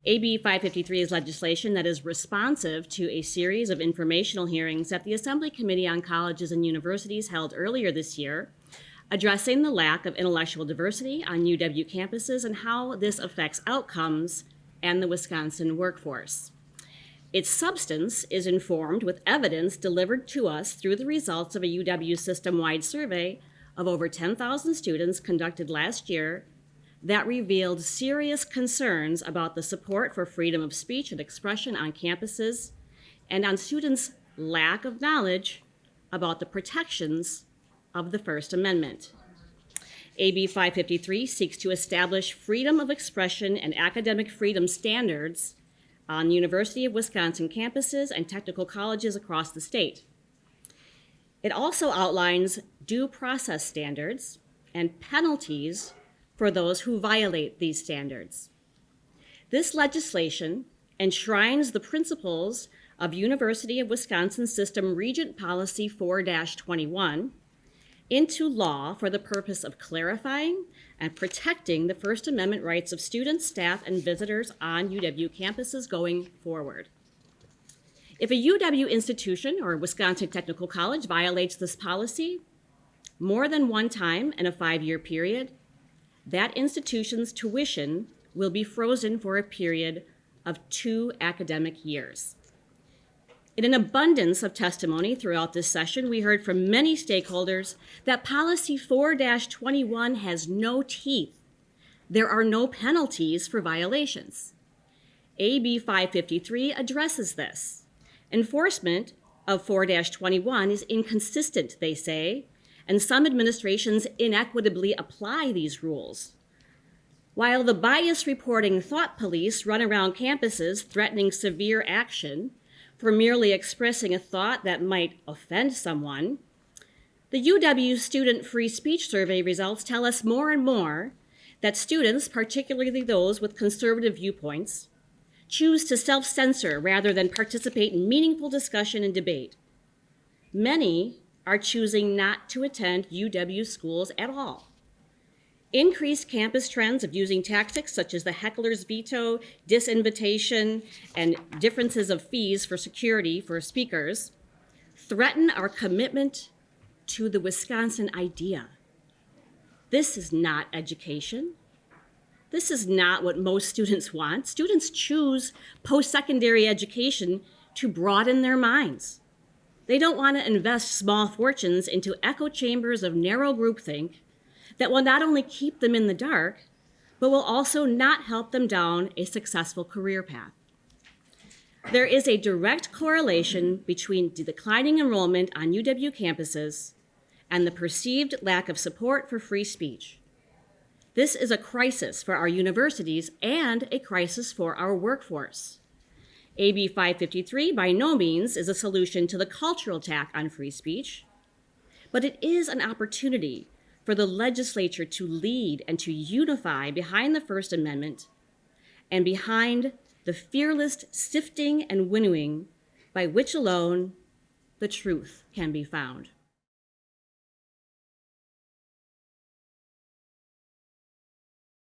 AB 553 is legislation that is responsive to a series of informational hearings that the Assembly Committee on Colleges and Universities held earlier this year, addressing the lack of intellectual diversity on UW campuses and how this affects outcomes and the Wisconsin workforce. Its substance is informed with evidence delivered to us through the results of a UW system-wide survey of over 10,000 students conducted last year that revealed serious concerns about the support for freedom of speech and expression on campuses and on students' lack of knowledge about the protections of the First Amendment. AB 553 seeks to establish freedom of expression and academic freedom standards on University of Wisconsin campuses and technical colleges across the state. It also outlines due process standards and penalties for those who violate these standards. This legislation enshrines the principles of University of Wisconsin System Regent Policy 4-21 into law for the purpose of clarifying and protecting the First Amendment rights of students, staff, and visitors on UW campuses going forward. If a UW institution or Wisconsin Technical College violates this policy more than one time in a 5-year period, that institution's tuition will be frozen for a period of 2 academic years. In an abundance of testimony throughout this session, we heard from many stakeholders that Policy 4-21 has no teeth. There are no penalties for violations. AB 553 addresses this. Enforcement of 4-21 is inconsistent, they say, and some administrations inequitably apply these rules. While the bias reporting thought police run around campuses threatening severe action for merely expressing a thought that might offend someone, the UW Student Free Speech Survey results tell us more and more that students, particularly those with conservative viewpoints, choose to self-censor rather than participate in meaningful discussion and debate. Many are choosing not to attend UW schools at all. Increased campus trends of using tactics such as the heckler's veto, disinvitation, and differences of fees for security for speakers threaten our commitment to the Wisconsin idea. This is not education. This is not what most students want. Students choose post-secondary education to broaden their minds. They don't want to invest small fortunes into echo chambers of narrow groupthink that will not only keep them in the dark, but will also not help them down a successful career path. There is a direct correlation between the declining enrollment on UW campuses and the perceived lack of support for free speech. This is a crisis for our universities and a crisis for our workforce. AB 553 by no means is a solution to the cultural attack on free speech, but it is an opportunity for the legislature to lead and to unify behind the First Amendment and behind the fearless sifting and winnowing by which alone the truth can be found.